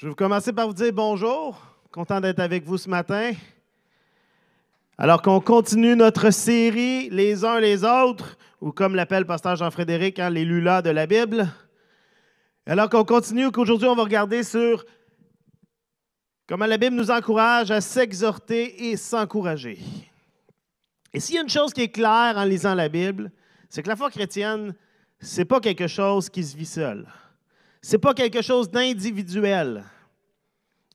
Je vais commencer par vous dire bonjour. Content d'être avec vous ce matin. Alors qu'on continue notre série les uns les autres, ou comme l'appelle pasteur Jean-Frédéric, les lulas de la Bible. Alors qu'on continue, qu'aujourd'hui on va regarder sur comment la Bible nous encourage à s'exhorter et s'encourager. Et s'il y a une chose qui est claire en lisant la Bible, c'est que la foi chrétienne, c'est pas quelque chose qui se vit seul. C'est pas quelque chose d'individuel.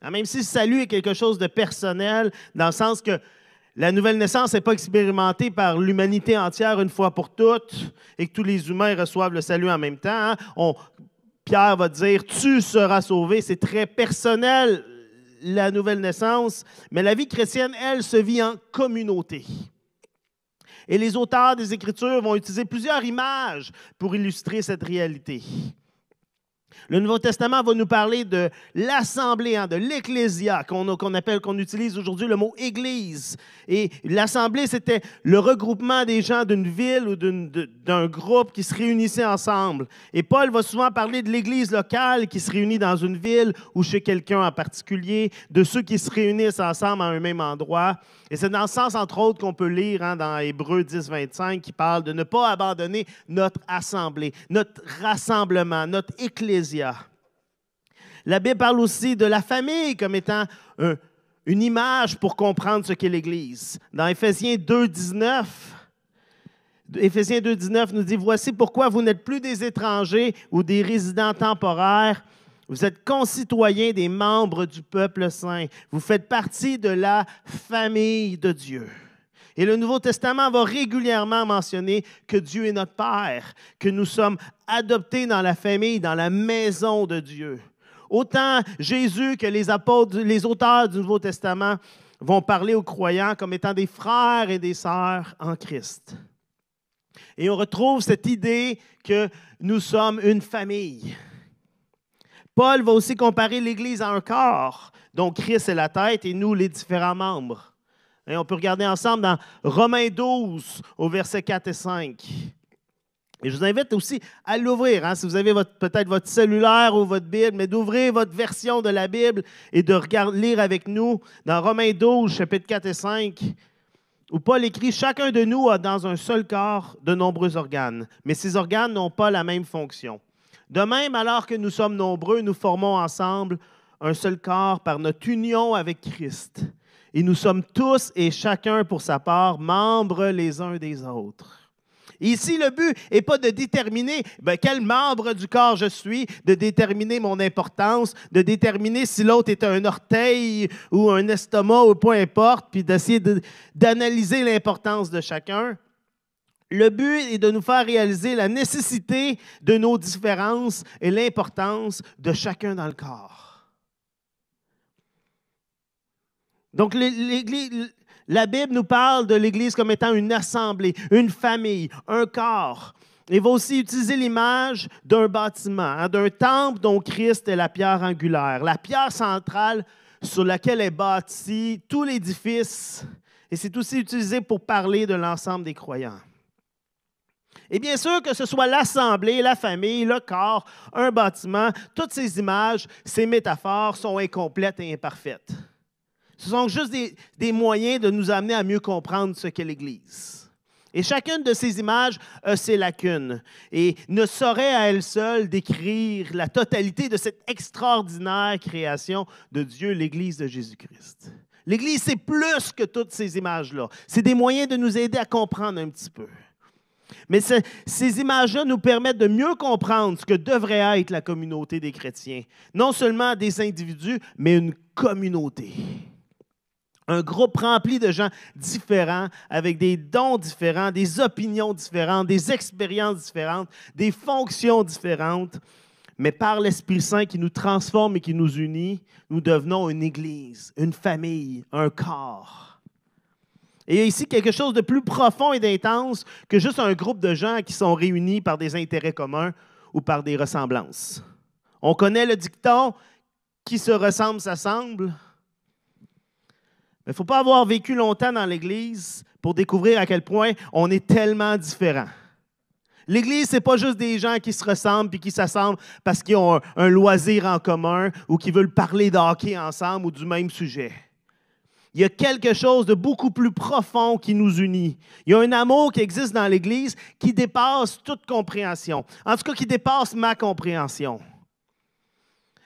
Même si le salut est quelque chose de personnel, dans le sens que la nouvelle naissance n'est pas expérimentée par l'humanité entière une fois pour toutes et que tous les humains reçoivent le salut en même temps. Pierre va dire « Tu seras sauvé ». C'est très personnel, la nouvelle naissance, mais la vie chrétienne, elle, se vit en communauté. Et les auteurs des Écritures vont utiliser plusieurs images pour illustrer cette réalité. Le Nouveau Testament va nous parler de l'assemblée, de l'ecclésia, qu'on utilise aujourd'hui le mot église. Et l'assemblée, c'était le regroupement des gens d'une ville ou d'un groupe qui se réunissaient ensemble. Et Paul va souvent parler de l'église locale qui se réunit dans une ville ou chez quelqu'un en particulier, de ceux qui se réunissent ensemble à un même endroit. Et c'est dans ce sens, entre autres, qu'on peut lire dans Hébreux 10, 25, qui parle de ne pas abandonner notre assemblée, notre rassemblement, notre ecclésia. La Bible parle aussi de la famille comme étant une image pour comprendre ce qu'est l'Église. Dans Éphésiens 2, 19, nous dit « Voici pourquoi vous n'êtes plus des étrangers ou des résidents temporaires. Vous êtes concitoyens des membres du peuple saint. Vous faites partie de la famille de Dieu. » Et le Nouveau Testament va régulièrement mentionner que Dieu est notre Père, que nous sommes adoptés dans la famille, dans la maison de Dieu. Autant Jésus que les apôtres, les auteurs du Nouveau Testament vont parler aux croyants comme étant des frères et des sœurs en Christ. Et on retrouve cette idée que nous sommes une famille. Paul va aussi comparer l'Église à un corps, dont Christ est la tête et nous les différents membres. Et on peut regarder ensemble dans Romains 12, au verset 4 et 5. Et je vous invite aussi à l'ouvrir, si vous avez peut-être votre cellulaire ou votre Bible, mais d'ouvrir votre version de la Bible et de lire avec nous dans Romains 12, chapitres 4 et 5, où Paul écrit « Chacun de nous a dans un seul corps de nombreux organes, mais ces organes n'ont pas la même fonction. De même, alors que nous sommes nombreux, nous formons ensemble un seul corps par notre union avec Christ. Et nous sommes tous et chacun pour sa part membres les uns des autres. » Ici, le but n'est pas de déterminer quel membre du corps je suis, de déterminer mon importance, de déterminer si l'autre est un orteil ou un estomac ou peu importe, puis d'essayer d'analyser l'importance de chacun. Le but est de nous faire réaliser la nécessité de nos différences et l'importance de chacun dans le corps. Donc, la Bible nous parle de l'Église comme étant une assemblée, une famille, un corps. Il va aussi utiliser l'image d'un bâtiment, d'un temple dont Christ est la pierre angulaire, la pierre centrale sur laquelle est bâti tout l'édifice. Et c'est aussi utilisé pour parler de l'ensemble des croyants. Et bien sûr que ce soit l'assemblée, la famille, le corps, un bâtiment, toutes ces images, ces métaphores sont incomplètes et imparfaites. Ce sont juste des moyens de nous amener à mieux comprendre ce qu'est l'Église. Et chacune de ces images a ses lacunes et ne saurait à elle seule décrire la totalité de cette extraordinaire création de Dieu, l'Église de Jésus-Christ. L'Église, c'est plus que toutes ces images-là. C'est des moyens de nous aider à comprendre un petit peu. Mais ces images-là nous permettent de mieux comprendre ce que devrait être la communauté des chrétiens. Non seulement des individus, mais une communauté. Un groupe rempli de gens différents, avec des dons différents, des opinions différentes, des expériences différentes, des fonctions différentes. Mais par l'Esprit Saint qui nous transforme et qui nous unit, nous devenons une église, une famille, un corps. Et il y a ici quelque chose de plus profond et d'intense que juste un groupe de gens qui sont réunis par des intérêts communs ou par des ressemblances. On connaît le dicton « qui se ressemble s'assemble ». Mais il ne faut pas avoir vécu longtemps dans l'Église pour découvrir à quel point on est tellement différents. L'Église, ce n'est pas juste des gens qui se ressemblent et qui s'assemblent parce qu'ils ont un loisir en commun ou qui veulent parler de hockey ensemble ou du même sujet. Il y a quelque chose de beaucoup plus profond qui nous unit. Il y a un amour qui existe dans l'Église qui dépasse toute compréhension. En tout cas, qui dépasse ma compréhension.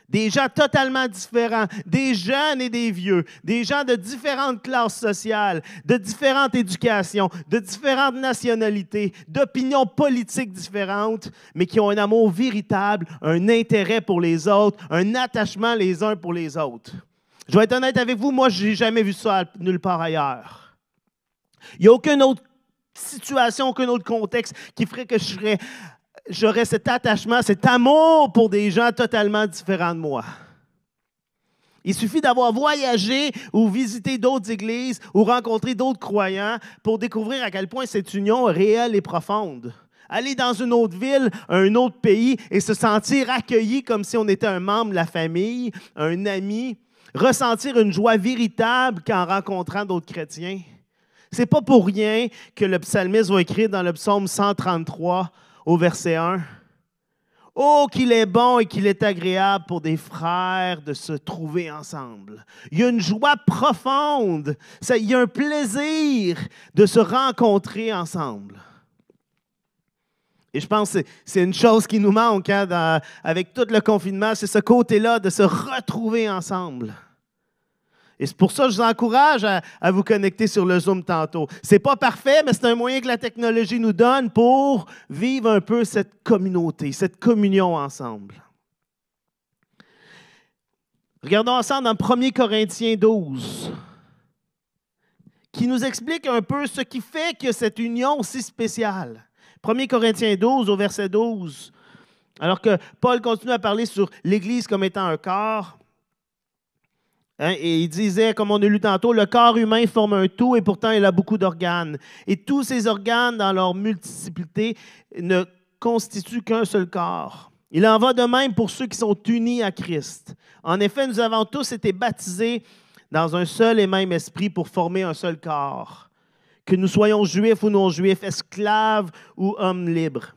Des gens totalement différents, des jeunes et des vieux, des gens de différentes classes sociales, de différentes éducations, de différentes nationalités, d'opinions politiques différentes, mais qui ont un amour véritable, un intérêt pour les autres, un attachement les uns pour les autres. Je vais être honnête avec vous, moi, je n'ai jamais vu ça nulle part ailleurs. Il n'y a aucune autre situation, aucun autre contexte qui ferait que j'aurais cet attachement, cet amour pour des gens totalement différents de moi. Il suffit d'avoir voyagé ou visité d'autres églises ou rencontré d'autres croyants pour découvrir à quel point cette union est réelle et profonde. Aller dans une autre ville, un autre pays et se sentir accueilli comme si on était un membre de la famille, un ami, ressentir une joie véritable qu'en rencontrant d'autres chrétiens. Ce n'est pas pour rien que le psalmiste va écrire dans le psaume 133 au verset 1. « Oh, qu'il est bon et qu'il est agréable pour des frères de se trouver ensemble. » Il y a une joie profonde, il y a un plaisir de se rencontrer ensemble. Et je pense que c'est une chose qui nous manque avec tout le confinement, c'est ce côté-là de se retrouver ensemble. Et c'est pour ça que je vous encourage à vous connecter sur le Zoom tantôt. Ce n'est pas parfait, mais c'est un moyen que la technologie nous donne pour vivre un peu cette communauté, cette communion ensemble. Regardons ensemble dans 1 Corinthiens 12, qui nous explique un peu ce qui fait que cette union si spéciale. 1 Corinthiens 12, au verset 12, alors que Paul continue à parler sur l'Église comme étant un corps, et il disait, comme on a lu tantôt, le corps humain forme un tout et pourtant il a beaucoup d'organes. Et tous ces organes, dans leur multiplicité, ne constituent qu'un seul corps. Il en va de même pour ceux qui sont unis à Christ. En effet, nous avons tous été baptisés dans un seul et même esprit pour former un seul corps. Que nous soyons juifs ou non-juifs, esclaves ou hommes libres.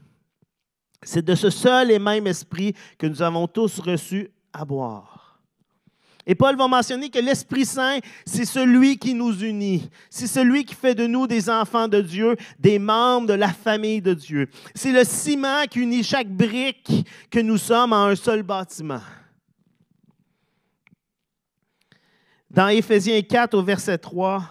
C'est de ce seul et même esprit que nous avons tous reçu à boire. Et Paul va mentionner que l'Esprit Saint, c'est celui qui nous unit. C'est celui qui fait de nous des enfants de Dieu, des membres de la famille de Dieu. C'est le ciment qui unit chaque brique que nous sommes en un seul bâtiment. Dans Éphésiens 4, au verset 3,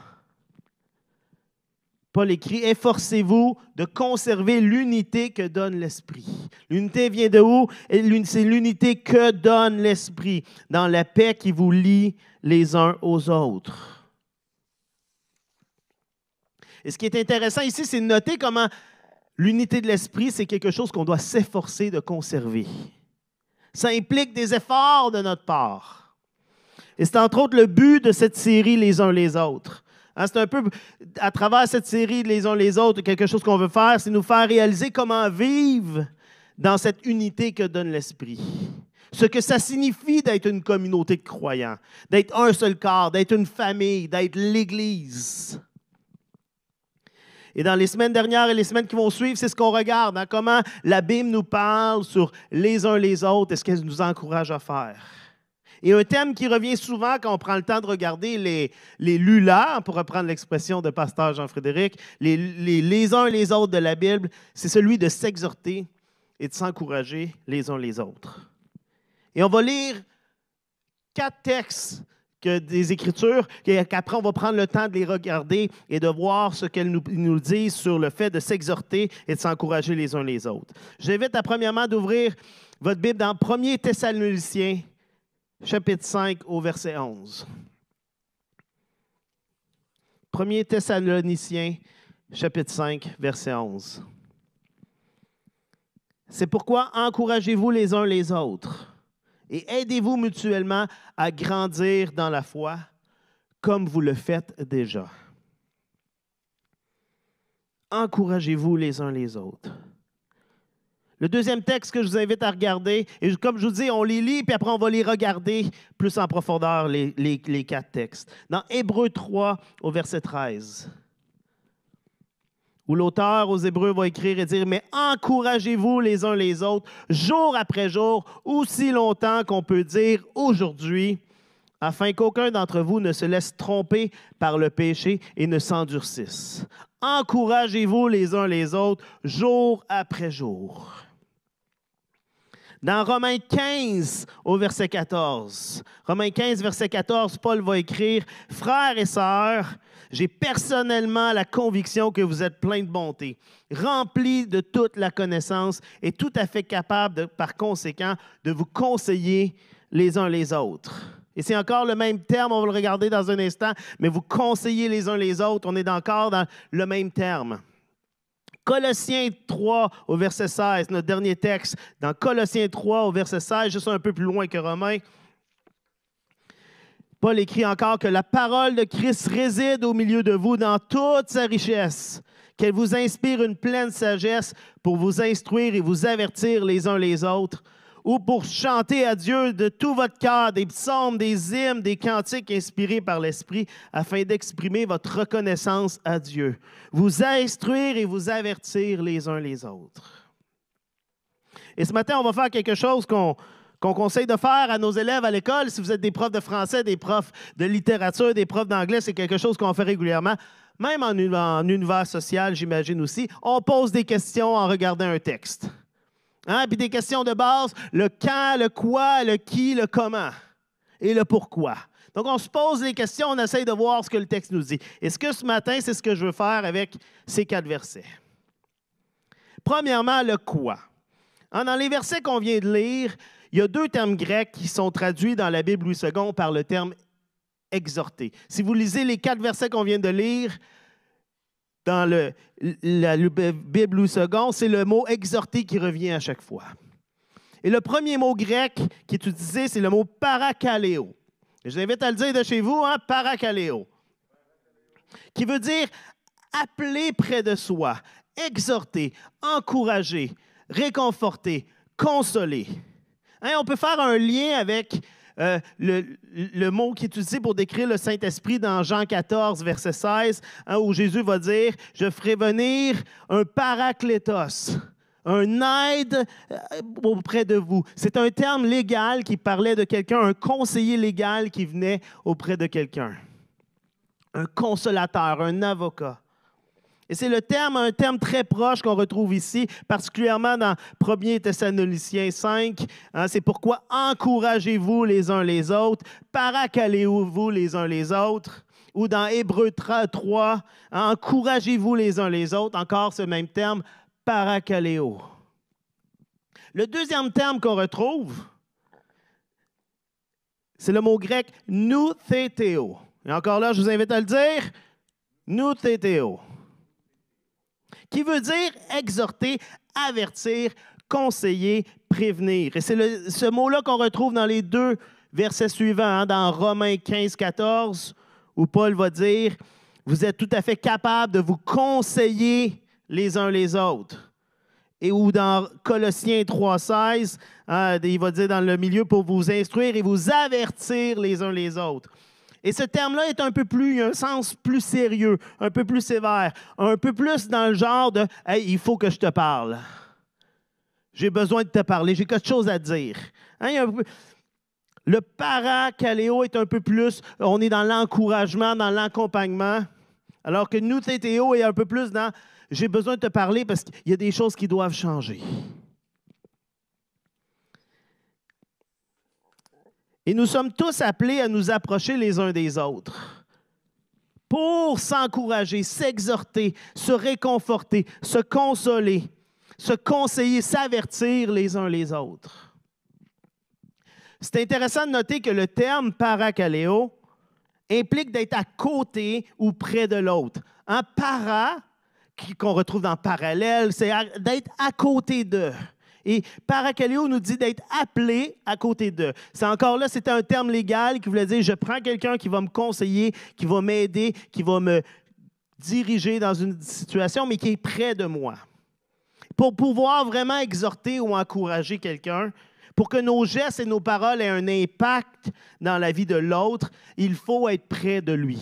Paul écrit « Efforcez-vous de conserver l'unité que donne l'Esprit. » L'unité vient de où? C'est l'unité que donne l'Esprit, dans la paix qui vous lie les uns aux autres. Et ce qui est intéressant ici, c'est de noter comment l'unité de l'Esprit, c'est quelque chose qu'on doit s'efforcer de conserver. Ça implique des efforts de notre part. Et c'est entre autres le but de cette série « Les uns les autres ». C'est un peu, à travers cette série, les uns les autres, quelque chose qu'on veut faire, c'est nous faire réaliser comment vivre dans cette unité que donne l'Esprit. Ce que ça signifie d'être une communauté de croyants, d'être un seul corps, d'être une famille, d'être l'Église. Et dans les semaines dernières et les semaines qui vont suivre, c'est ce qu'on regarde, comment la Bible nous parle sur les uns les autres et ce qu'elle nous encourage à faire. Et un thème qui revient souvent quand on prend le temps de regarder les lulats, pour reprendre l'expression de pasteur Jean-Frédéric, les uns et les autres de la Bible, c'est celui de s'exhorter et de s'encourager les uns les autres. Et on va lire 4 textes des Écritures, qu'après on va prendre le temps de les regarder et de voir ce qu'elles nous disent sur le fait de s'exhorter et de s'encourager les uns les autres. J'invite premièrement d'ouvrir votre Bible dans 1 Thessaloniciens, chapitre 5, au verset 11. 1 Thessaloniciens, chapitre 5, verset 11. C'est pourquoi encouragez-vous les uns les autres et aidez-vous mutuellement à grandir dans la foi, comme vous le faites déjà. Encouragez-vous les uns les autres. Le deuxième texte que je vous invite à regarder, et comme je vous dis, on les lit, puis après on va les regarder plus en profondeur, les 4 textes. Dans Hébreux 3, au verset 13, où où l'auteur aux Hébreux va écrire et dire « Mais encouragez-vous les uns les autres, jour après jour, aussi longtemps qu'on peut dire aujourd'hui, afin qu'aucun d'entre vous ne se laisse tromper par le péché et ne s'endurcisse. Encouragez-vous les uns les autres, jour après jour. » Dans Romains 15, au verset 14, Romains 15, verset 14, Paul va écrire « Frères et sœurs, j'ai personnellement la conviction que vous êtes pleins de bonté, remplis de toute la connaissance et tout à fait capables, par conséquent, de vous conseiller les uns les autres. » Et c'est encore le même terme, on va le regarder dans un instant, mais vous conseillez les uns les autres, on est encore dans le même terme. Colossiens 3 au verset 16, notre dernier texte, dans Colossiens 3 au verset 16, juste un peu plus loin que Romains, Paul écrit encore que la parole de Christ réside au milieu de vous dans toute sa richesse, qu'elle vous inspire une pleine sagesse pour vous instruire et vous avertir les uns les autres, ou pour chanter à Dieu de tout votre cœur des psaumes, des hymnes, des cantiques inspirés par l'Esprit, afin d'exprimer votre reconnaissance à Dieu, vous instruire et vous avertir les uns les autres. Et ce matin, on va faire quelque chose qu'on conseille de faire à nos élèves à l'école. Si vous êtes des profs de français, des profs de littérature, des profs d'anglais, c'est quelque chose qu'on fait régulièrement. Même en univers social, j'imagine aussi, on pose des questions en regardant un texte. Hein? Puis des questions de base, le quand, le quoi, le qui, le comment et le pourquoi. Donc, on se pose les questions, on essaye de voir ce que le texte nous dit. Est-ce que ce matin, c'est ce que je veux faire avec ces 4 versets? Premièrement, le quoi. Hein, dans les versets qu'on vient de lire, il y a 2 termes grecs qui sont traduits dans la Bible Louis II par le terme « exhorter ». Si vous lisez les 4 versets qu'on vient de lire, dans la Bible Louis II, c'est le mot « exhorter » qui revient à chaque fois. Et le premier mot grec qui est utilisé, c'est le mot « parakaleo ». Je vous invite à le dire de chez vous, hein, « parakaleo », qui veut dire « appeler près de soi », « exhorter »,« encourager »,« réconforter »,« consoler ». Hein, on peut faire un lien avec le mot qui est utilisé pour décrire le Saint-Esprit dans Jean 14, verset 16, hein, où Jésus va dire « Je ferai venir un paraklétos », un aide auprès de vous. C'est un terme légal qui parlait de quelqu'un, un conseiller légal qui venait auprès de quelqu'un. Un consolateur, un avocat. Et c'est un terme très proche qu'on retrouve ici, particulièrement dans 1 Thessaloniciens 5. Hein, c'est pourquoi encouragez-vous les uns les autres, parakalez-vous les uns les autres. Ou dans Hébreux 3, hein, encouragez-vous les uns les autres, encore ce même terme, parakaleo. Le deuxième terme qu'on retrouve, c'est le mot grec nouthétéo. Et encore là, je vous invite à le dire, nouthétéo, qui veut dire exhorter, avertir, conseiller, prévenir. Et c'est ce mot-là qu'on retrouve dans les 2 versets suivants, hein, dans Romains 15, 14, où Paul va dire « Vous êtes tout à fait capables de vous conseiller les uns les autres. » Et ou dans Colossiens 3, 16, hein, il va dire dans le milieu « Pour vous instruire et vous avertir les uns les autres. » Et ce terme-là est un peu plus, il a un sens plus sérieux, un peu plus sévère, un peu plus dans le genre de « Hey, il faut que je te parle. J'ai besoin de te parler, j'ai quelque chose à te dire. Hein, » Le parakaleo est un peu plus, on est dans l'encouragement, dans l'accompagnement, alors que nouthétéo est un peu plus dans « J'ai besoin de te parler parce qu'il y a des choses qui doivent changer. » Et nous sommes tous appelés à nous approcher les uns des autres pour s'encourager, s'exhorter, se réconforter, se consoler, se conseiller, s'avertir les uns les autres. C'est intéressant de noter que le terme parakaleo implique d'être à côté ou près de l'autre. Un para, qu'on retrouve dans parallèle, c'est d'être à côté d'eux. Et parakaleo nous dit d'être appelé à côté d'eux. C'est encore là, c'était un terme légal qui voulait dire je prends quelqu'un qui va me conseiller, qui va m'aider, qui va me diriger dans une situation, mais qui est près de moi. Pour pouvoir vraiment exhorter ou encourager quelqu'un, pour que nos gestes et nos paroles aient un impact dans la vie de l'autre, il faut être près de lui.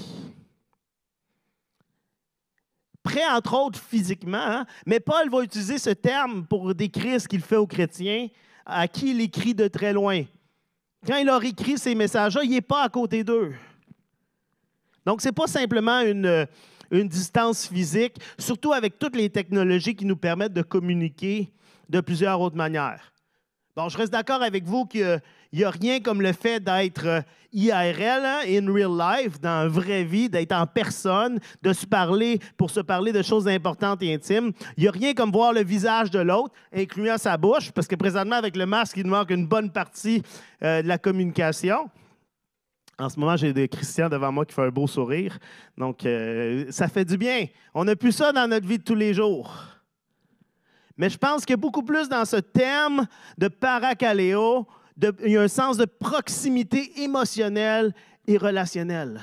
prêt, entre autres, physiquement, hein? Mais Paul va utiliser ce terme pour décrire ce qu'il fait aux chrétiens, à qui il écrit de très loin. Quand il leur écrit ces messages-là, il n'est pas à côté d'eux. Donc, ce n'est pas simplement une distance physique, surtout avec toutes les technologies qui nous permettent de communiquer de plusieurs autres manières. Bon, je reste d'accord avec vous qu'il n'y a rien comme le fait d'être IRL, hein, in real life, dans la vraie vie, d'être en personne, de se parler pour se parler de choses importantes et intimes. Il n'y a rien comme voir le visage de l'autre, incluant sa bouche, parce que présentement, avec le masque, il nous manque une bonne partie de la communication. En ce moment, j'ai des Christians devant moi qui font un beau sourire. Donc, ça fait du bien. On n'a plus ça dans notre vie de tous les jours. Mais je pense que beaucoup plus dans ce terme de paracaléo, il y a un sens de proximité émotionnelle et relationnelle.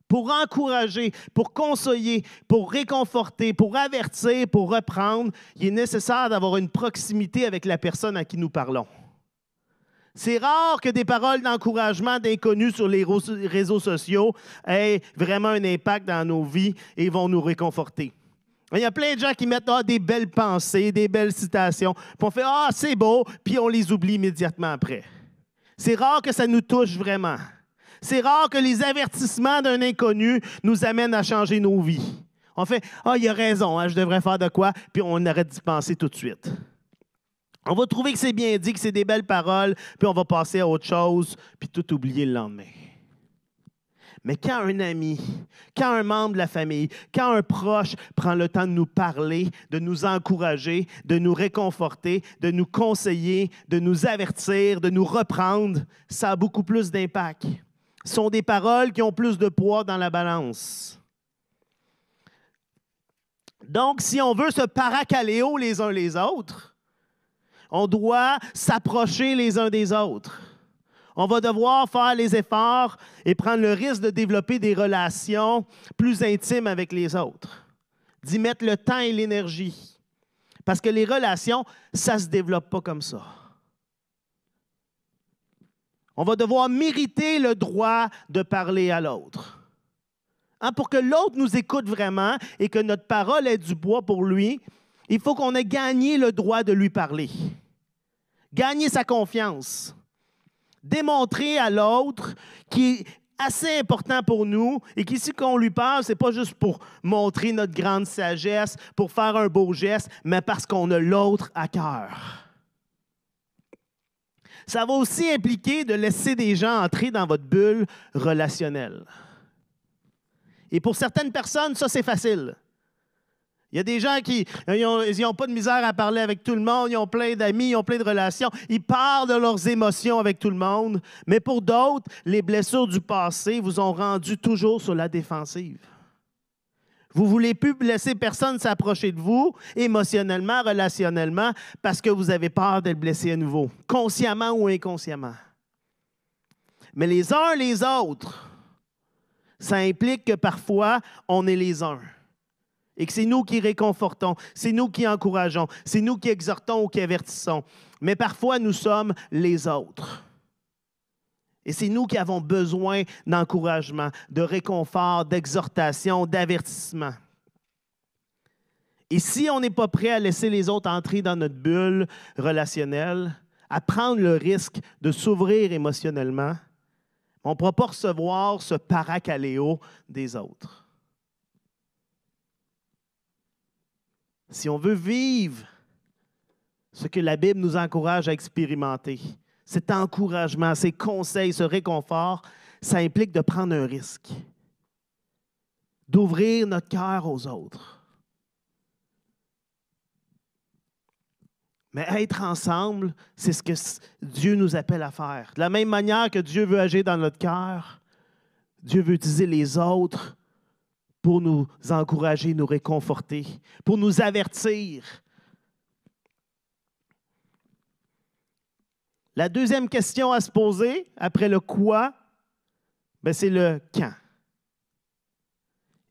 Pour encourager, pour conseiller, pour réconforter, pour avertir, pour reprendre, il est nécessaire d'avoir une proximité avec la personne à qui nous parlons. C'est rare que des paroles d'encouragement d'inconnus sur les réseaux sociaux aient vraiment un impact dans nos vies et vont nous réconforter. Il y a plein de gens qui mettent des belles pensées, des belles citations, puis on fait « Ah, c'est beau », puis on les oublie immédiatement après. C'est rare que ça nous touche vraiment. C'est rare que les avertissements d'un inconnu nous amènent à changer nos vies. On fait « Ah, il a raison, hein, je devrais faire de quoi », puis on arrête d'y penser tout de suite. On va trouver que c'est bien dit, que c'est des belles paroles, puis on va passer à autre chose, puis tout oublier le lendemain. Mais quand un ami, quand un membre de la famille, quand un proche prend le temps de nous parler, de nous encourager, de nous réconforter, de nous conseiller, de nous avertir, de nous reprendre, ça a beaucoup plus d'impact. Ce sont des paroles qui ont plus de poids dans la balance. Donc, si on veut se paracaléo les uns les autres, on doit s'approcher les uns des autres. On va devoir faire les efforts et prendre le risque de développer des relations plus intimes avec les autres, d'y mettre le temps et l'énergie. Parce que les relations, ça ne se développe pas comme ça. On va devoir mériter le droit de parler à l'autre. Hein, pour que l'autre nous écoute vraiment et que notre parole ait du poids pour lui, il faut qu'on ait gagné le droit de lui parler. Gagner sa confiance. Démontrer à l'autre qui est assez important pour nous et qu'ici, qu'on lui parle, ce n'est pas juste pour montrer notre grande sagesse, pour faire un beau geste, mais parce qu'on a l'autre à cœur. Ça va aussi impliquer de laisser des gens entrer dans votre bulle relationnelle. Et pour certaines personnes, ça, c'est facile. Il y a des gens qui n'ont pas de misère à parler avec tout le monde, ils ont plein d'amis, ils ont plein de relations, ils parlent de leurs émotions avec tout le monde. Mais pour d'autres, les blessures du passé vous ont rendu toujours sur la défensive. Vous ne voulez plus laisser personne s'approcher de vous, émotionnellement, relationnellement, parce que vous avez peur d'être blessé à nouveau, consciemment ou inconsciemment. Mais les uns les autres, ça implique que parfois, on est les uns. Et que c'est nous qui réconfortons, c'est nous qui encourageons, c'est nous qui exhortons ou qui avertissons. Mais parfois, nous sommes les autres. Et c'est nous qui avons besoin d'encouragement, de réconfort, d'exhortation, d'avertissement. Et si on n'est pas prêt à laisser les autres entrer dans notre bulle relationnelle, à prendre le risque de s'ouvrir émotionnellement, on ne pourra pas recevoir ce paracaléo des autres. Si on veut vivre ce que la Bible nous encourage à expérimenter, cet encouragement, ces conseils, ce réconfort, ça implique de prendre un risque, d'ouvrir notre cœur aux autres. Mais être ensemble, c'est ce que Dieu nous appelle à faire. De la même manière que Dieu veut agir dans notre cœur, Dieu veut utiliser les autres pour nous encourager, nous réconforter, pour nous avertir. La deuxième question à se poser, après le quoi, c'est le quand.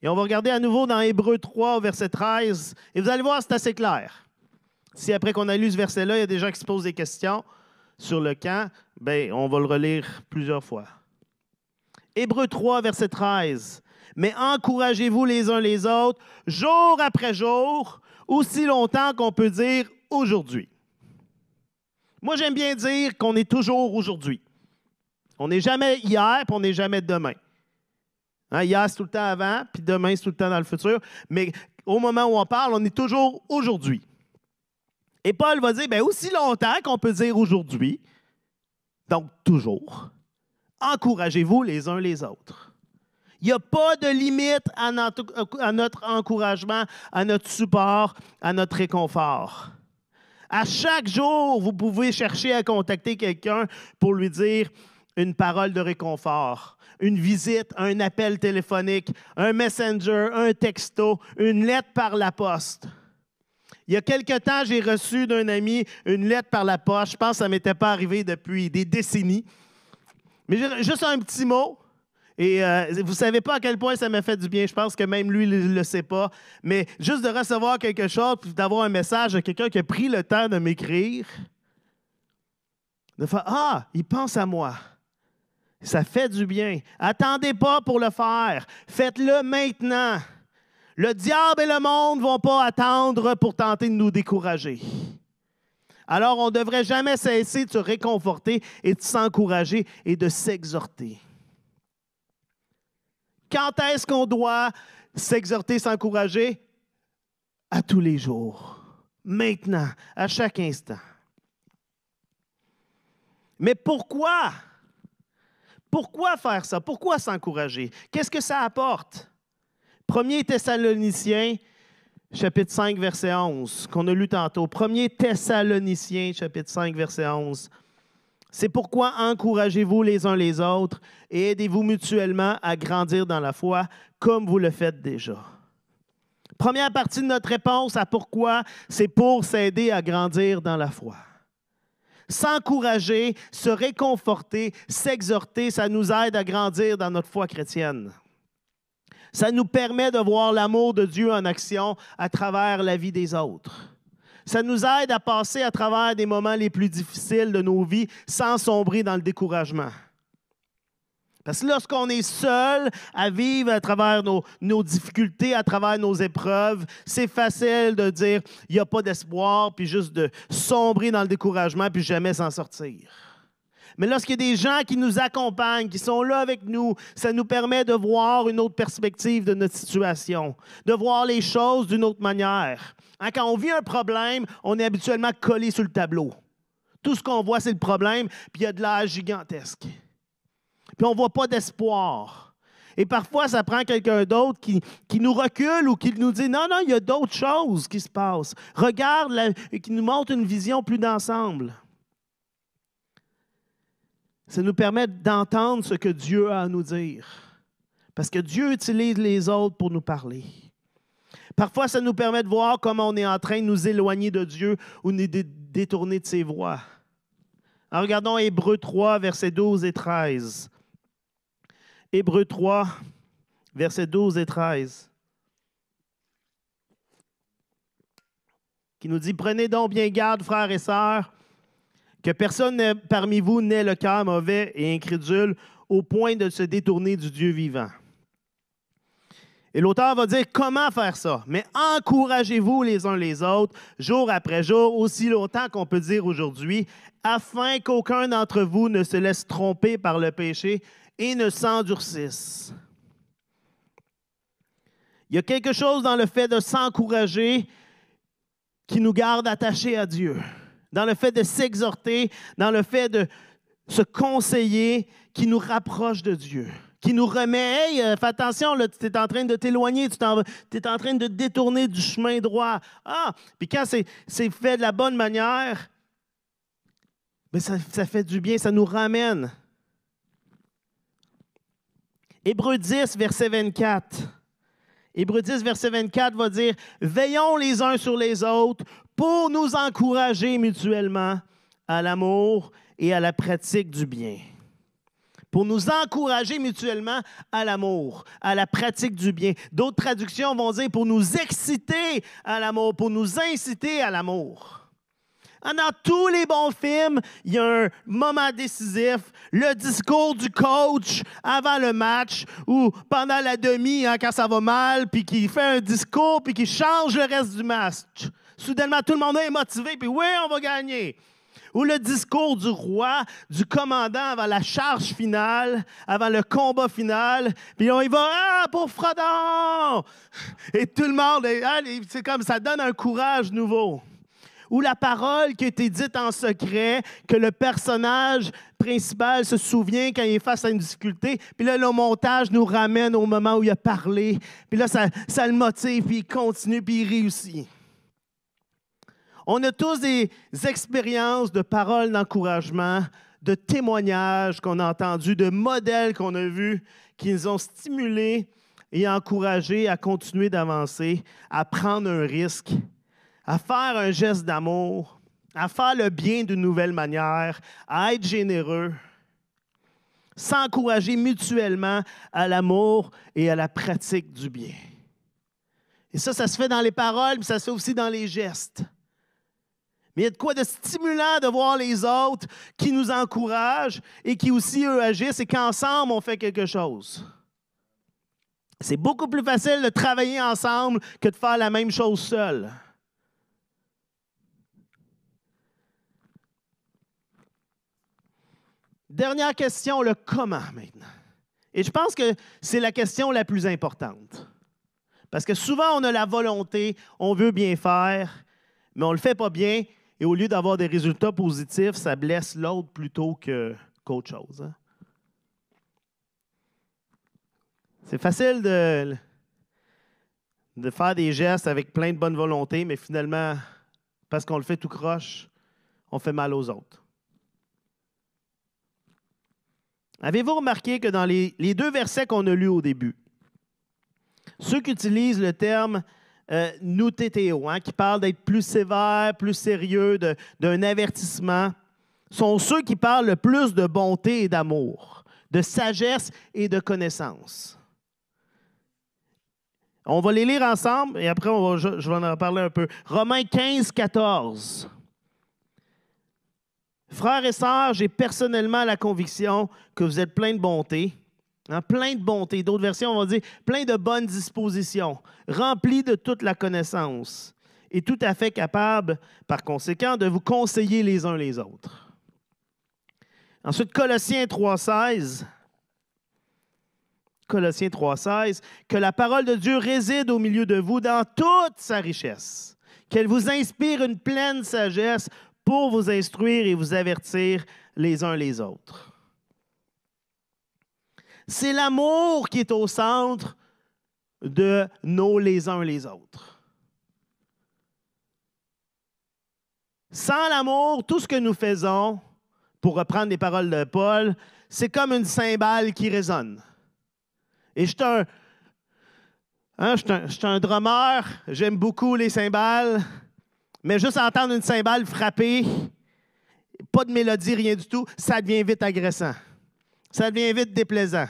Et on va regarder à nouveau dans Hébreux 3, verset 13, et vous allez voir, c'est assez clair. Si après qu'on a lu ce verset-là, il y a des gens qui se posent des questions sur le quand, on va le relire plusieurs fois. Hébreux 3, verset 13. Mais encouragez-vous les uns les autres, jour après jour, aussi longtemps qu'on peut dire aujourd'hui. Moi, j'aime bien dire qu'on est toujours aujourd'hui. On n'est jamais hier, puis on n'est jamais demain. Hein, hier, c'est tout le temps avant, puis demain, c'est tout le temps dans le futur. Mais au moment où on parle, on est toujours aujourd'hui. Et Paul va dire, bien, aussi longtemps qu'on peut dire aujourd'hui, donc toujours, encouragez-vous les uns les autres. Il n'y a pas de limite à notre encouragement, à notre support, à notre réconfort. À chaque jour, vous pouvez chercher à contacter quelqu'un pour lui dire une parole de réconfort, une visite, un appel téléphonique, un messenger, un texto, une lettre par la poste. Il y a quelque temps, j'ai reçu d'un ami une lettre par la poste. Je pense que ça ne m'était pas arrivé depuis des décennies. Mais juste un petit mot. Et vous ne savez pas à quel point ça m'a fait du bien. Je pense que même lui ne le sait pas. Mais juste de recevoir quelque chose, puis d'avoir un message de quelqu'un qui a pris le temps de m'écrire, de faire « Ah, il pense à moi ». Ça fait du bien. Attendez pas pour le faire. Faites-le maintenant. Le diable et le monde ne vont pas attendre pour tenter de nous décourager. Alors, on ne devrait jamais cesser de se réconforter et de s'encourager et de s'exhorter. Quand est-ce qu'on doit s'exhorter, s'encourager? À tous les jours. Maintenant, à chaque instant. Mais pourquoi? Pourquoi faire ça? Pourquoi s'encourager? Qu'est-ce que ça apporte? 1er Thessaloniciens, chapitre 5, verset 11, qu'on a lu tantôt. 1er Thessaloniciens, chapitre 5, verset 11. C'est pourquoi encouragez-vous les uns les autres et aidez-vous mutuellement à grandir dans la foi comme vous le faites déjà. Première partie de notre réponse à pourquoi, c'est pour s'aider à grandir dans la foi. S'encourager, se réconforter, s'exhorter, ça nous aide à grandir dans notre foi chrétienne. Ça nous permet de voir l'amour de Dieu en action à travers la vie des autres. Ça nous aide à passer à travers des moments les plus difficiles de nos vies sans sombrer dans le découragement. Parce que lorsqu'on est seul à vivre à travers nos difficultés, à travers nos épreuves, c'est facile de dire « il n'y a pas d'espoir », puis juste de sombrer dans le découragement, puis jamais s'en sortir. Mais lorsqu'il y a des gens qui nous accompagnent, qui sont là avec nous, ça nous permet de voir une autre perspective de notre situation, de voir les choses d'une autre manière. Hein, quand on vit un problème, on est habituellement collé sur le tableau. Tout ce qu'on voit, c'est le problème, puis il y a de l'âge gigantesque. Puis on ne voit pas d'espoir. Et parfois, ça prend quelqu'un d'autre qui nous recule ou qui nous dit « Non, non, il y a d'autres choses qui se passent. Regarde, et qui nous montre une vision plus d'ensemble. » Ça nous permet d'entendre ce que Dieu a à nous dire. Parce que Dieu utilise les autres pour nous parler. Parfois, ça nous permet de voir comment on est en train de nous éloigner de Dieu ou de nous détourner de ses voies. Alors, regardons Hébreux 3, versets 12 et 13. Hébreux 3, versets 12 et 13. Qui nous dit « Prenez donc bien garde, frères et sœurs, que personne parmi vous n'ait le cœur mauvais et incrédule au point de se détourner du Dieu vivant. » Et l'auteur va dire comment faire ça. Mais encouragez-vous les uns les autres, jour après jour, aussi longtemps qu'on peut dire aujourd'hui, afin qu'aucun d'entre vous ne se laisse tromper par le péché et ne s'endurcisse. Il y a quelque chose dans le fait de s'encourager qui nous garde attachés à Dieu. Dans le fait de s'exhorter, dans le fait de se conseiller qui nous rapproche de Dieu, qui nous remet, « Hey, fais attention, tu es en train de t'éloigner, tu es en train de te détourner du chemin droit. » Ah, puis quand c'est fait de la bonne manière, bien, ça fait du bien, ça nous ramène. Hébreux 10, verset 24. Hébreux 10, verset 24 va dire « Veillons les uns sur les autres pour nous encourager mutuellement à l'amour et à la pratique du bien. » Pour nous encourager mutuellement à l'amour, à la pratique du bien. D'autres traductions vont dire pour nous exciter à l'amour, pour nous inciter à l'amour. Dans tous les bons films, il y a un moment décisif, le discours du coach avant le match ou pendant la demi, quand ça va mal, puis qu'il fait un discours, puis qu'il change le reste du match. Soudainement, tout le monde est motivé, puis oui, on va gagner. Ou le discours du roi, du commandant avant la charge finale, avant le combat final. Puis on y va, pour Frodon! Et tout le monde, c'est comme ça donne un courage nouveau. Ou la parole qui a été dite en secret, que le personnage principal se souvient quand il est face à une difficulté. Puis là, le montage nous ramène au moment où il a parlé. Puis là, ça le motive, puis il continue, puis il réussit. On a tous des expériences de paroles d'encouragement, de témoignages qu'on a entendus, de modèles qu'on a vus qui nous ont stimulés et encouragés à continuer d'avancer, à prendre un risque, à faire un geste d'amour, à faire le bien d'une nouvelle manière, à être généreux, s'encourager mutuellement à l'amour et à la pratique du bien. Et ça se fait dans les paroles, mais ça se fait aussi dans les gestes. Mais il y a de quoi de stimulant de voir les autres qui nous encouragent et qui aussi, eux, agissent et qu'ensemble, on fait quelque chose. C'est beaucoup plus facile de travailler ensemble que de faire la même chose seul. Dernière question, le comment maintenant. Et je pense que c'est la question la plus importante. Parce que souvent, on a la volonté, on veut bien faire, mais on ne le fait pas bien. Et au lieu d'avoir des résultats positifs, ça blesse l'autre plutôt qu'autre chose. Hein? C'est facile de faire des gestes avec plein de bonne volonté, mais finalement, parce qu'on le fait tout croche, on fait mal aux autres. Avez-vous remarqué que dans les deux versets qu'on a lus au début, ceux qui utilisent le terme noutétéo, qui parle d'être plus sévère, plus sérieux, d'un avertissement, sont ceux qui parlent le plus de bonté et d'amour, de sagesse et de connaissance. On va les lire ensemble et après, je vais en parler un peu. Romains 15, 14. Frères et sœurs, j'ai personnellement la conviction que vous êtes pleins de bonté. Plein de bonté. D'autres versions, on va dire plein de bonnes dispositions, remplis de toute la connaissance et tout à fait capable, par conséquent, de vous conseiller les uns les autres. Ensuite, Colossiens 3,16. Colossiens 3,16. Que la parole de Dieu réside au milieu de vous dans toute sa richesse. Qu'elle vous inspire une pleine sagesse pour vous instruire et vous avertir les uns les autres. C'est l'amour qui est au centre de nos les uns les autres. Sans l'amour, tout ce que nous faisons, pour reprendre les paroles de Paul, c'est comme une cymbale qui résonne. Et je suis un drummer, j'aime beaucoup les cymbales, mais juste entendre une cymbale frapper, pas de mélodie, rien du tout, ça devient vite agressant. Ça devient vite déplaisant.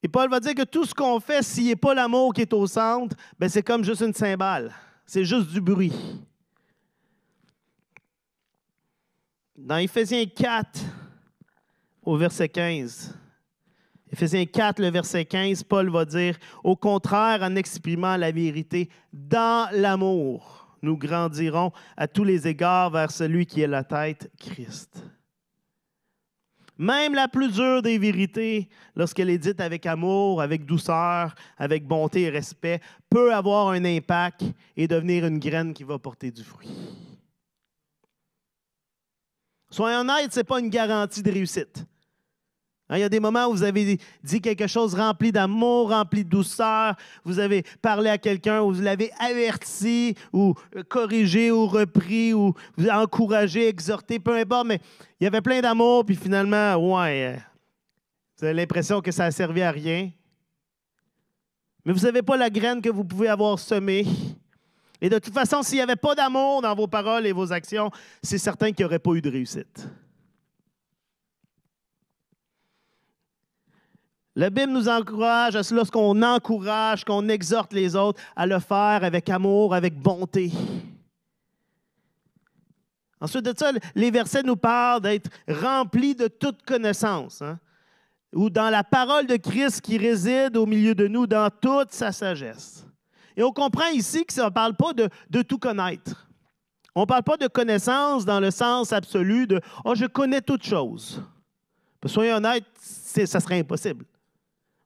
Et Paul va dire que tout ce qu'on fait, s'il n'y a pas l'amour qui est au centre, ben c'est comme juste une cymbale. C'est juste du bruit. Dans Éphésiens 4, au verset 15, Éphésiens 4, le verset 15, Paul va dire « Au contraire, en exprimant la vérité dans l'amour, nous grandirons à tous les égards vers celui qui est la tête, Christ. » Même la plus dure des vérités, lorsqu'elle est dite avec amour, avec douceur, avec bonté et respect, peut avoir un impact et devenir une graine qui va porter du fruit. Soyons honnêtes, ce n'est pas une garantie de réussite. Il y a des moments où vous avez dit quelque chose rempli d'amour, rempli de douceur, vous avez parlé à quelqu'un, ou vous l'avez averti, ou corrigé, ou repris, ou vous avez encouragé, exhorté, peu importe, mais il y avait plein d'amour, puis finalement, vous avez l'impression que ça n'a servi à rien. Mais vous n'avez pas la graine que vous pouvez avoir semée. Et de toute façon, s'il n'y avait pas d'amour dans vos paroles et vos actions, c'est certain qu'il n'y aurait pas eu de réussite. La Bible nous encourage à cela, lorsqu'on encourage, qu'on exhorte les autres à le faire avec amour, avec bonté. Ensuite de ça, les versets nous parlent d'être remplis de toute connaissance, hein, ou dans la parole de Christ qui réside au milieu de nous, dans toute sa sagesse. Et on comprend ici que ça ne parle pas de tout connaître. On ne parle pas de connaissance dans le sens absolu de « oh, je connais toutes choses ». Soyons honnêtes, ça serait impossible.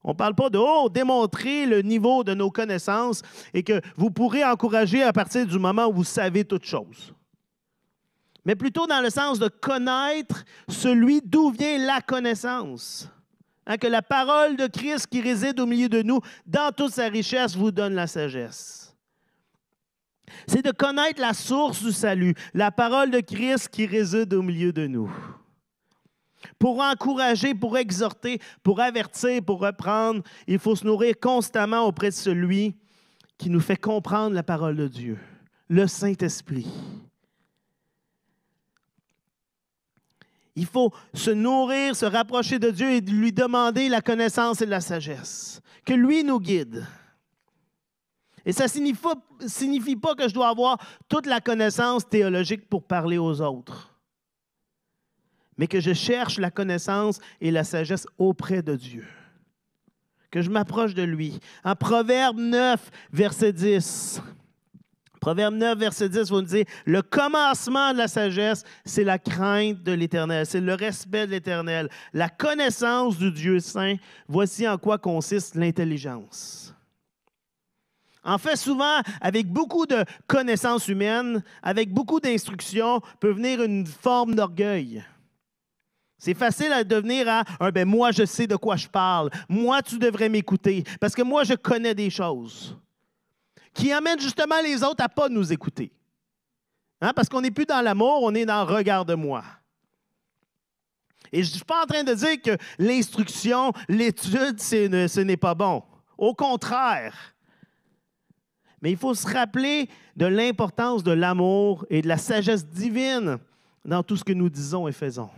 On ne parle pas de « oh, démontrer le niveau de nos connaissances et que vous pourrez encourager à partir du moment où vous savez toutes choses ». Mais plutôt dans le sens de connaître celui d'où vient la connaissance. Hein, que la parole de Christ qui réside au milieu de nous, dans toute sa richesse, vous donne la sagesse. C'est de connaître la source du salut, la parole de Christ qui réside au milieu de nous. Pour encourager, pour exhorter, pour avertir, pour reprendre, il faut se nourrir constamment auprès de celui qui nous fait comprendre la parole de Dieu, le Saint-Esprit. Il faut se nourrir, se rapprocher de Dieu et lui demander la connaissance et la sagesse. Que lui nous guide. Et ça ne signifie pas que je dois avoir toute la connaissance théologique pour parler aux autres. Mais que je cherche la connaissance et la sagesse auprès de Dieu. Que je m'approche de lui. En Proverbe 9, verset 10. Proverbe 9, verset 10, vous nous dites, « Le commencement de la sagesse, c'est la crainte de l'Éternel, c'est le respect de l'Éternel, la connaissance du Dieu saint. Voici en quoi consiste l'intelligence. » En fait, souvent, avec beaucoup de connaissances humaines, avec beaucoup d'instructions, peut venir une forme d'orgueil. C'est facile à devenir à « moi, je sais de quoi je parle. Moi, tu devrais m'écouter parce que moi, je connais des choses. » Qui amène justement les autres à ne pas nous écouter. Hein? Parce qu'on n'est plus dans l'amour, on est dans « regarde-moi ». Et je ne suis pas en train de dire que l'instruction, l'étude, ce n'est pas bon. Au contraire. Mais il faut se rappeler de l'importance de l'amour et de la sagesse divine dans tout ce que nous disons et faisons.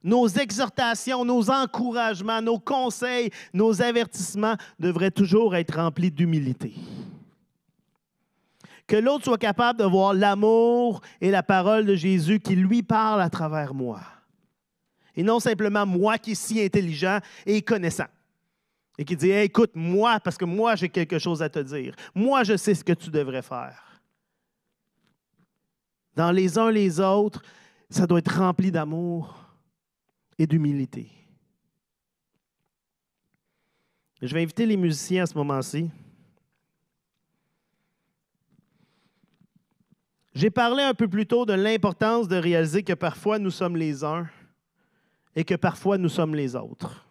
Nos exhortations, nos encouragements, nos conseils, nos avertissements devraient toujours être remplis d'humilité. Que l'autre soit capable de voir l'amour et la parole de Jésus qui lui parle à travers moi. Et non simplement moi qui suis si intelligent et connaissant. Et qui dit hey, « écoute, moi, parce que moi, j'ai quelque chose à te dire. Moi, je sais ce que tu devrais faire. » Dans les uns les autres, ça doit être rempli d'amour et d'humilité. Je vais inviter les musiciens à ce moment-ci. J'ai parlé un peu plus tôt de l'importance de réaliser que parfois nous sommes les uns et que parfois nous sommes les autres.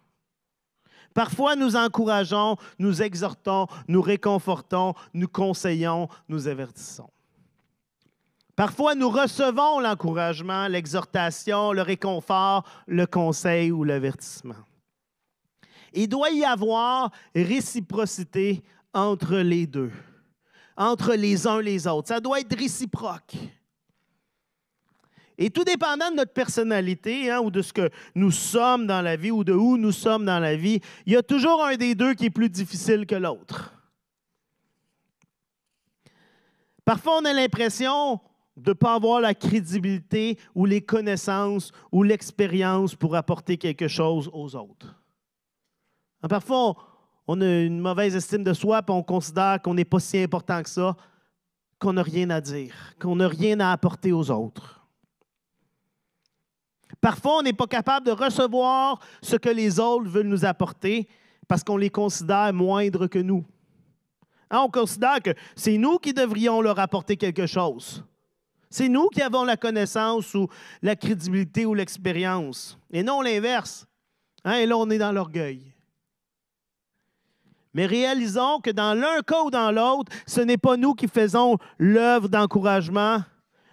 Parfois nous encourageons, nous exhortons, nous réconfortons, nous conseillons, nous avertissons. Parfois, nous recevons l'encouragement, l'exhortation, le réconfort, le conseil ou l'avertissement. Il doit y avoir réciprocité entre les deux, entre les uns et les autres. Ça doit être réciproque. Et tout dépendant de notre personnalité ou de ce que nous sommes dans la vie ou de où nous sommes dans la vie, il y a toujours un des deux qui est plus difficile que l'autre. Parfois, on a l'impression de ne pas avoir la crédibilité ou les connaissances ou l'expérience pour apporter quelque chose aux autres. Parfois, on a une mauvaise estime de soi et on considère qu'on n'est pas si important que ça, qu'on n'a rien à dire, qu'on n'a rien à apporter aux autres. Parfois, on n'est pas capable de recevoir ce que les autres veulent nous apporter parce qu'on les considère moindres que nous. On considère que c'est nous qui devrions leur apporter quelque chose. C'est nous qui avons la connaissance ou la crédibilité ou l'expérience, et non l'inverse. Et là, on est dans l'orgueil. Mais réalisons que dans l'un cas ou dans l'autre, ce n'est pas nous qui faisons l'œuvre d'encouragement,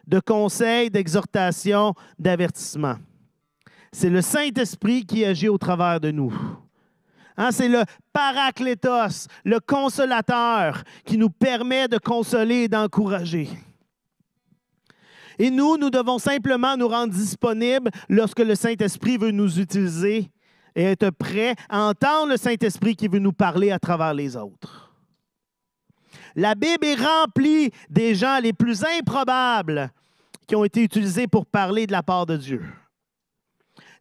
de conseil, d'exhortation, d'avertissement. C'est le Saint-Esprit qui agit au travers de nous. C'est le Paraklétos, le consolateur, qui nous permet de consoler et d'encourager. Et nous devons simplement nous rendre disponibles lorsque le Saint-Esprit veut nous utiliser et être prêt à entendre le Saint-Esprit qui veut nous parler à travers les autres. La Bible est remplie des gens les plus improbables qui ont été utilisés pour parler de la part de Dieu.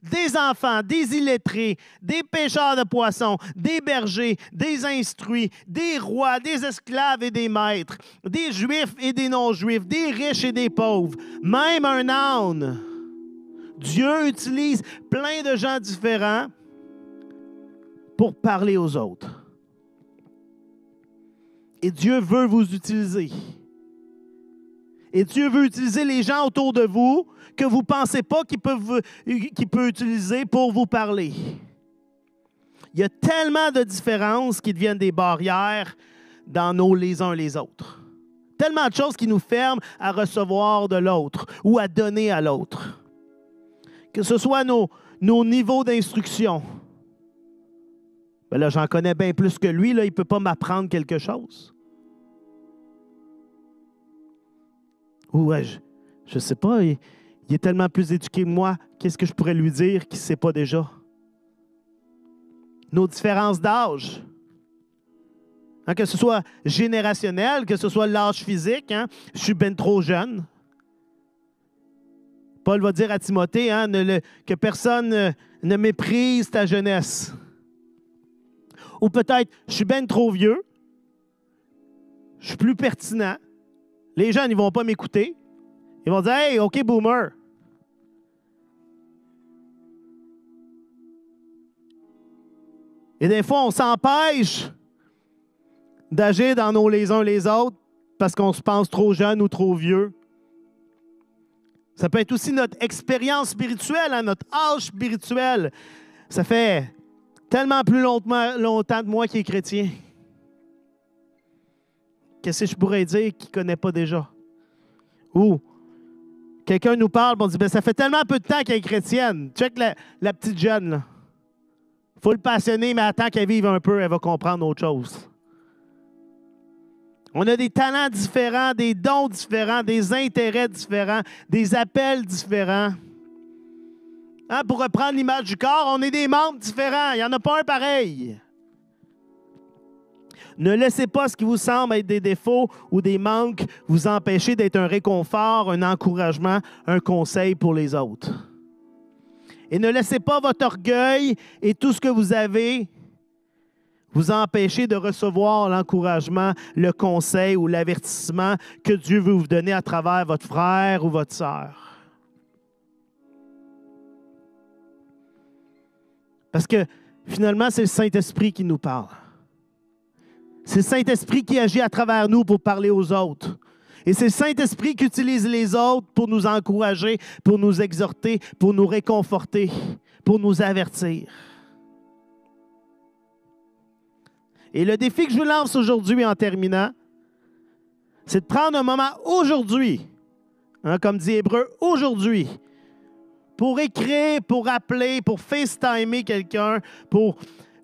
Des enfants, des illettrés, des pêcheurs de poissons, des bergers, des instruits, des rois, des esclaves et des maîtres, des juifs et des non-juifs, des riches et des pauvres, même un âne. Dieu utilise plein de gens différents pour parler aux autres. Et Dieu veut vous utiliser. Et Dieu veut utiliser les gens autour de vous que vous ne pensez pas qu'il peut utiliser pour vous parler. Il y a tellement de différences qui deviennent des barrières dans nos les uns les autres. Tellement de choses qui nous ferment à recevoir de l'autre ou à donner à l'autre. Que ce soit nos niveaux d'instruction. Ben là, j'en connais bien plus que lui, là, il ne peut pas m'apprendre quelque chose. Ou je ne sais pas, il est tellement plus éduqué que moi, qu'est-ce que je pourrais lui dire qu'il ne sait pas déjà? Nos différences d'âge. Hein, que ce soit générationnel, que ce soit l'âge physique, hein, je suis bien trop jeune. Paul va dire à Timothée hein, que personne ne méprise ta jeunesse. Ou peut-être, je suis bien trop vieux, je suis plus pertinent. Les jeunes, ils ne vont pas m'écouter. Ils vont dire « Hey, OK, boomer. » Et des fois, on s'empêche d'agir dans les uns les autres parce qu'on se pense trop jeune ou trop vieux. Ça peut être aussi notre expérience spirituelle, hein, notre âge spirituel. Ça fait tellement plus longtemps de moi qui est chrétien. Qu'est-ce que je pourrais dire qu'il ne connaît pas déjà? Ou quelqu'un nous parle, on dit, ben, ça fait tellement peu de temps qu'elle est chrétienne. Check la petite jeune. Là. Faut le passionner, mais attends qu'elle vive un peu, elle va comprendre autre chose. On a des talents différents, des dons différents, des intérêts différents, des appels différents. Hein, pour reprendre l'image du corps, on est des membres différents. Il n'y en a pas un pareil. Ne laissez pas ce qui vous semble être des défauts ou des manques vous empêcher d'être un réconfort, un encouragement, un conseil pour les autres. Et ne laissez pas votre orgueil et tout ce que vous avez vous empêcher de recevoir l'encouragement, le conseil ou l'avertissement que Dieu veut vous donner à travers votre frère ou votre sœur. Parce que finalement, c'est le Saint-Esprit qui nous parle. C'est le Saint-Esprit qui agit à travers nous pour parler aux autres. Et c'est le Saint-Esprit qui utilise les autres pour nous encourager, pour nous exhorter, pour nous réconforter, pour nous avertir. Et le défi que je vous lance aujourd'hui en terminant, c'est de prendre un moment aujourd'hui, hein, comme dit Hébreu, aujourd'hui, pour écrire, pour appeler, pour FaceTimer quelqu'un, pour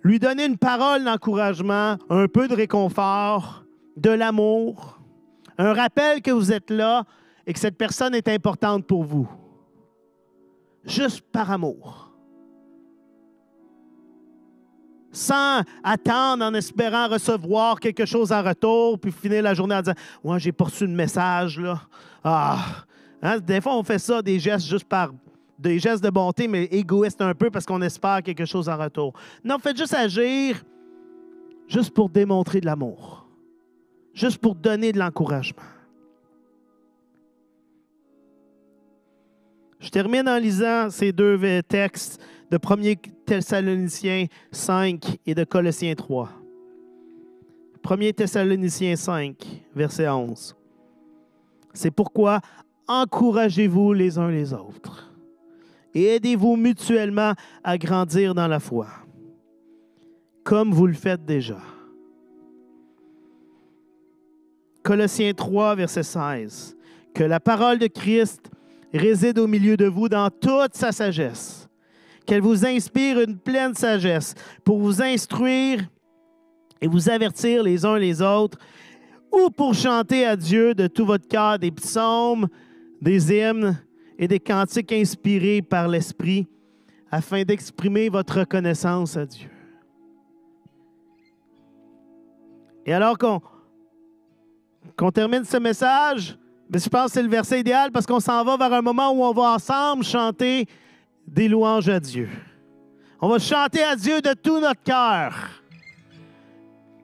lui donner une parole d'encouragement, un peu de réconfort, de l'amour, un rappel que vous êtes là et que cette personne est importante pour vous. Juste par amour. Sans attendre, en espérant recevoir quelque chose en retour, puis finir la journée en disant « Ouais, j'ai pas reçu le message, là. » Hein? Des fois, on fait ça, des gestes juste par... des gestes de bonté, mais égoïstes un peu parce qu'on espère quelque chose en retour. Non, faites juste agir juste pour démontrer de l'amour. Juste pour donner de l'encouragement. Je termine en lisant ces deux textes de 1 Thessaloniciens 5 et de Colossiens 3. 1 Thessaloniciens 5, verset 11. C'est pourquoi encouragez-vous les uns les autres et aidez-vous mutuellement à grandir dans la foi, comme vous le faites déjà. Colossiens 3, verset 16. Que la parole de Christ réside au milieu de vous dans toute sa sagesse. Qu'elle vous inspire une pleine sagesse pour vous instruire et vous avertir les uns les autres, ou pour chanter à Dieu de tout votre cœur des psaumes, des hymnes et des cantiques inspirés par l'Esprit, afin d'exprimer votre reconnaissance à Dieu. Et alors qu'on termine ce message, bien, je pense que c'est le verset idéal parce qu'on s'en va vers un moment où on va ensemble chanter des louanges à Dieu. On va chanter à Dieu de tout notre cœur,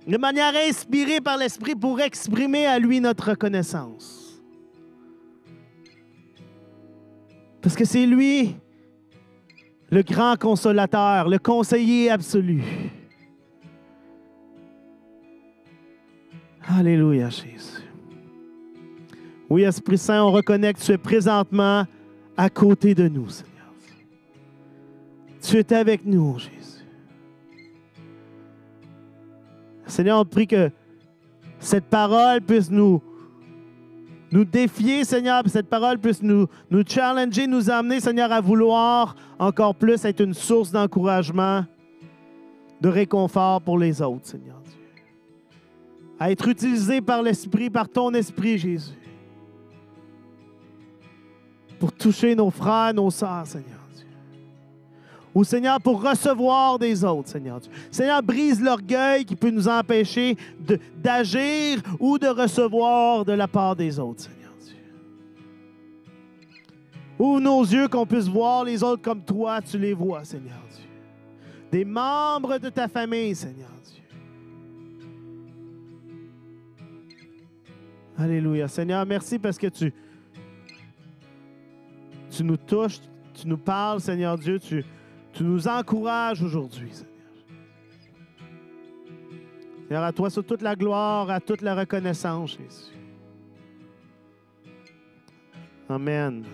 de manière inspirée par l'Esprit pour exprimer à lui notre reconnaissance. Parce que c'est lui, le grand consolateur, le conseiller absolu. Alléluia, Jésus. Oui, Esprit Saint, on reconnaît que tu es présentement à côté de nous, Seigneur. Tu es avec nous, Jésus. Seigneur, on prie que cette parole puisse nous défier, Seigneur, puis cette parole puisse nous challenger, nous amener, Seigneur, à vouloir encore plus être une source d'encouragement, de réconfort pour les autres, Seigneur Dieu. À être utilisé par l'Esprit, par ton Esprit, Jésus, pour toucher nos frères, nos sœurs, Seigneur Dieu. Ou, Seigneur, pour recevoir des autres, Seigneur Dieu. Seigneur, brise l'orgueil qui peut nous empêcher d'agir ou de recevoir de la part des autres, Seigneur Dieu. Ouvre nos yeux qu'on puisse voir les autres comme toi, tu les vois, Seigneur Dieu. Des membres de ta famille, Seigneur Dieu. Alléluia. Seigneur, merci parce que tu nous touches, tu nous parles, Seigneur Dieu, tu nous encourages aujourd'hui, Seigneur. Seigneur, à toi sur toute la gloire, à toute la reconnaissance, Jésus. Amen.